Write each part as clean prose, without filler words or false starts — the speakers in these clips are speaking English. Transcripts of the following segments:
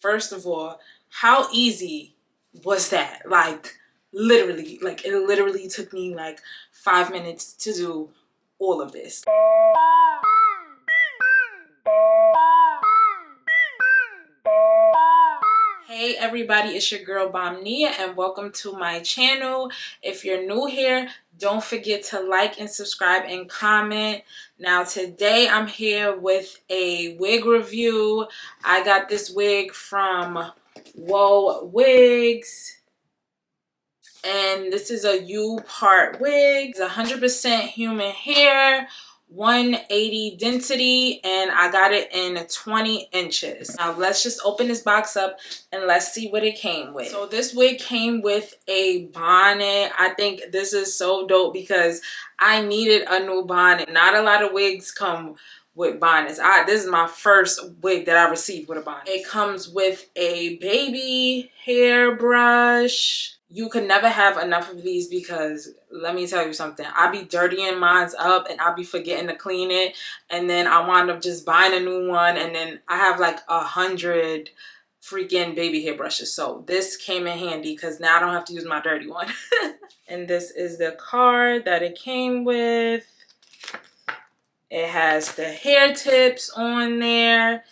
First of all, how easy was that? Like, literally, like, it literally took me like 5 minutes to do all of this. Hey everybody, it's your girl Bomb Nia and welcome to my channel. If you're new here, don't forget to like and subscribe and comment. Now today I'm here with a wig review. I got this wig from WOWIGS. And this is a U-part wig. It's 100% human hair, 180 density, and I got it in 20 inches. Now let's just open this box up and let's see what it came with. So this wig came with a bonnet. I think this is so dope because I needed a new bonnet. Not a lot of wigs come with bonnets. This is my first wig that I received with a bonnet. It comes with a baby hairbrush. You can never have enough of these because let me tell you something. I be dirtying mine up and I be forgetting to clean it. And then I wind up just buying a new one. And then I have like 100 freaking baby hairbrushes. So this came in handy because now I don't have to use my dirty one. And this is the card that it came with. It has the hair tips on there.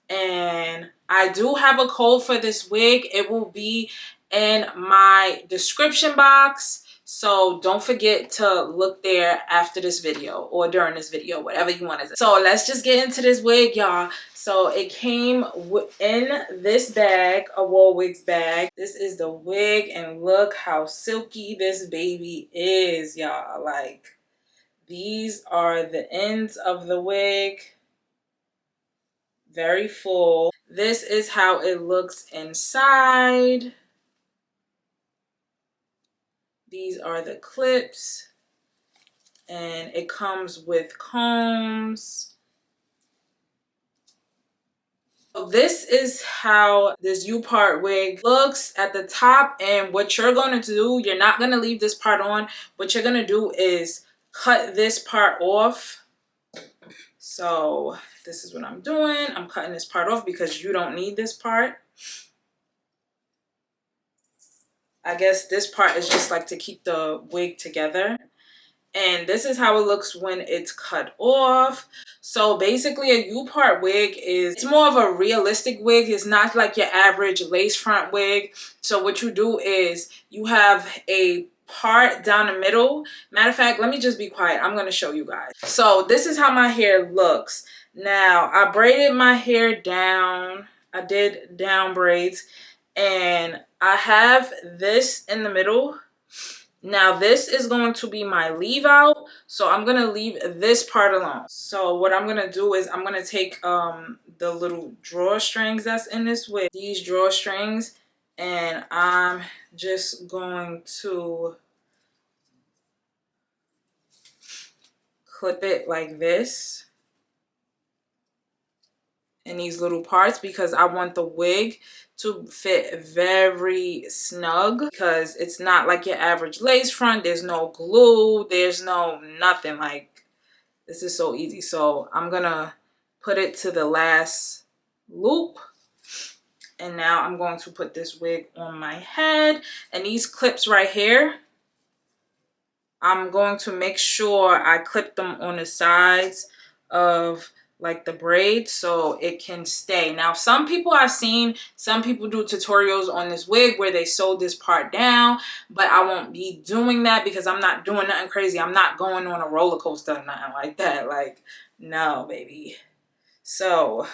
And I do have a code for this wig. It will be in my description box, so don't forget to look there after this video or during this video, whatever you want to do. So let's just get into this wig, y'all. So it came in this bag, a WOWIGS bag. This is the wig and look how silky this baby is, y'all. Like, these are the ends of the wig. Very full. This is how it looks inside. These are the clips, and it comes with combs. So this is how this U-part wig looks at the top, and what you're going to do, you're not going to leave this part on. What you're going to do is cut this part off. So this is what I'm doing. I'm cutting this part off because you don't need this part. I guess this part is just like to keep the wig together. And this is how it looks when it's cut off. So basically a U-part wig it's more of a realistic wig. It's not like your average lace front wig. So what you do is you have a part down the middle. Matter of fact, let me just be quiet. I'm going to show you guys. So this is how my hair looks. Now I braided my hair down. I did down braids. And I have this in the middle. Now this is going to be my leave out. So I'm going to leave this part alone. So what I'm going to do is I'm going to take the little drawstrings that's in this wig. These drawstrings. And I'm just going to clip it like this. In these little parts because I want the wig to fit very snug because it's not like your average lace front. There's no glue. There's no nothing. Like, this is so easy. So I'm gonna put it to the last loop. And now I'm going to put this wig on my head. And these clips right here, I'm going to make sure I clip them on the sides of like the braids so it can stay. Now some people I've seen, some people do tutorials on this wig where they sew this part down, but I won't be doing that because I'm not doing nothing crazy. I'm not going on a roller coaster or nothing like that. Like, no, baby. So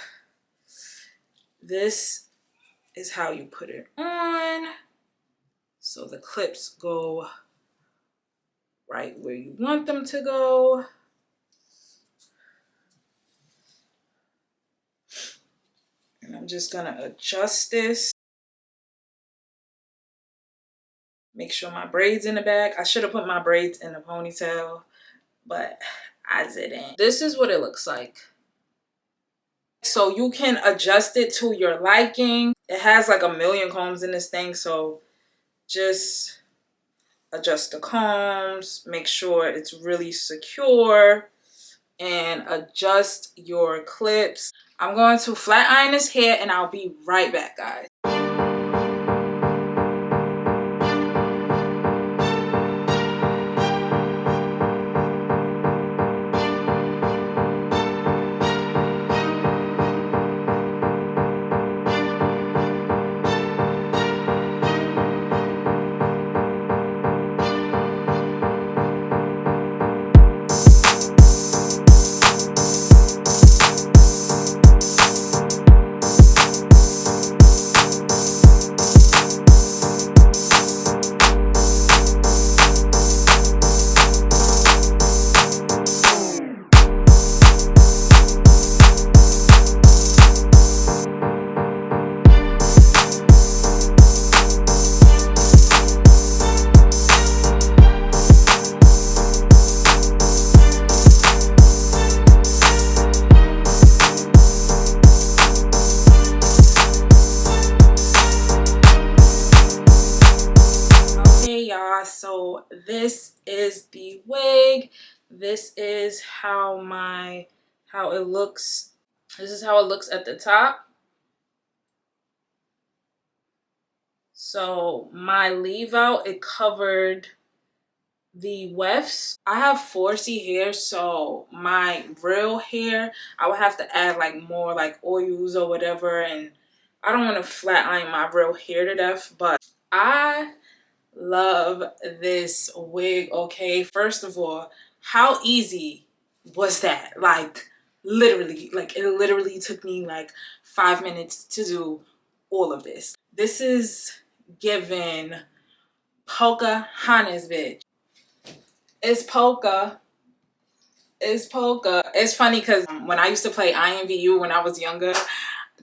this is how you put it on. So the clips go right where you want them to go. And I'm just gonna adjust this. Make sure my braids in the back. I should have put my braids in the ponytail, but I didn't. This is what it looks like. So you can adjust it to your liking. It has like a million combs in this thing, so just adjust the combs, make sure it's really secure, and adjust your clips. I'm going to flat iron this hair and I'll be right back, guys. Y'all, so this is the wig. This is how it looks. This is how it looks at the top. So my leave out, it covered the wefts. I have 4C hair, so my real hair, I would have to add like more like oils or whatever, and I don't want to flat iron my real hair to death, but I love this wig. Okay, first of all, how easy was that? Like literally, like it literally took me like 5 minutes to do all of this. This is given Pocahontas, bitch. It's polka. It's polka. It's funny because when I used to play IMVU when I was younger,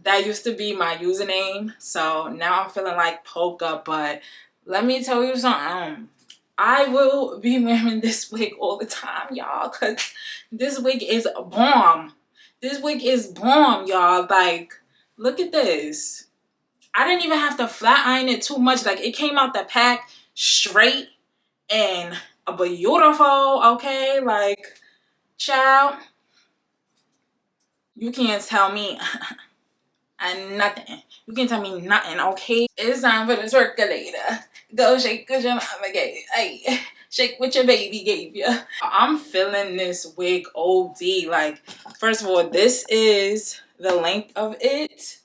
that used to be my username. So now I'm feeling like polka, but let me tell you something. I will be wearing this wig all the time, y'all, because this wig is bomb. This wig is bomb, y'all. Like, look at this. I didn't even have to flat iron it too much. Like, it came out the pack straight and beautiful, okay? Like, child, you can't tell me nothing. You can't tell me nothing, okay? It's time for the circulator. Go shake what your mama gave. Hey, shake what your baby gave you. I'm feeling this wig OD. Like, first of all, this is the length of it.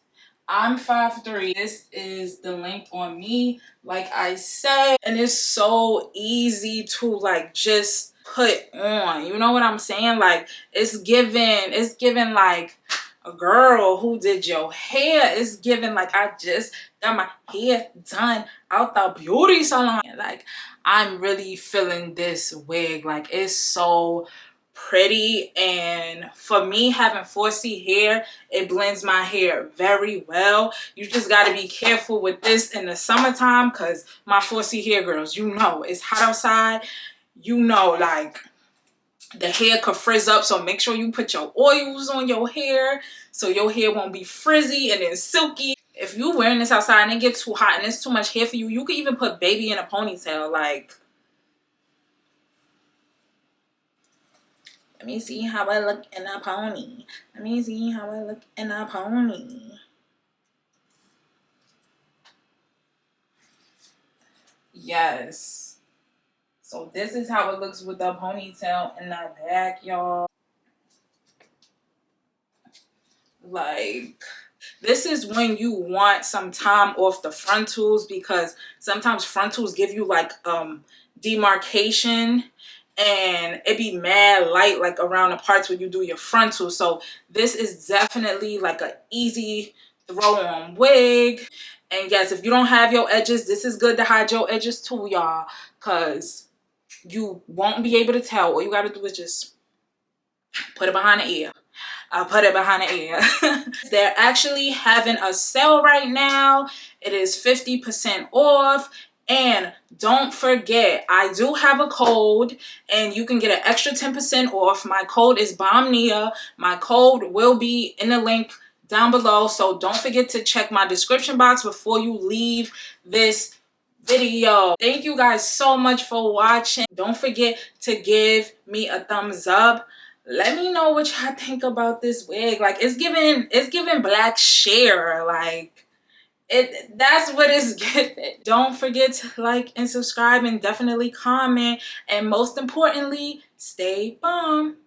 I'm 5'3". This is the length on me, like I said, and it's so easy to like just put on. You know what I'm saying? Like it's given like a girl who did your hair. It's given like I just got my hair done out the beauty salon. Like I'm really feeling this wig. Like it's so pretty, and for me having 4C hair, it blends my hair very well. You just got to be careful with this in the summertime because my 4C hair girls, you know it's hot outside, you know, like the hair could frizz up, so make sure you put your oils on your hair so your hair won't be frizzy and then silky. If you wearing this outside and it gets too hot and it's too much hair for you, you can even put baby in a ponytail. Like, let me see how I look in a pony. Let me see how I look in a pony. Yes. So this is how it looks with the ponytail in the back, y'all. Like, this is when you want some time off the frontals, because sometimes frontals give you like demarcation and it be mad light like around the parts where you do your frontal. So this is definitely like an easy throw on wig. And yes, if you don't have your edges, this is good to hide your edges too, y'all, because you won't be able to tell. All you got to do is just put it behind the ear. I'll put it behind the ear. They're actually having a sale right now. It is 50% off. And don't forget, I do have a code and you can get an extra 10% off. My code is BOMBNIA. My code will be in the link down below. So don't forget to check my description box before you leave this video. Thank you guys so much for watching. Don't forget to give me a thumbs up, Let me know what y'all think about this wig. Like, it's giving black share. Like, that's what it's giving. Don't forget to like and subscribe, and definitely comment. And most importantly, stay bomb.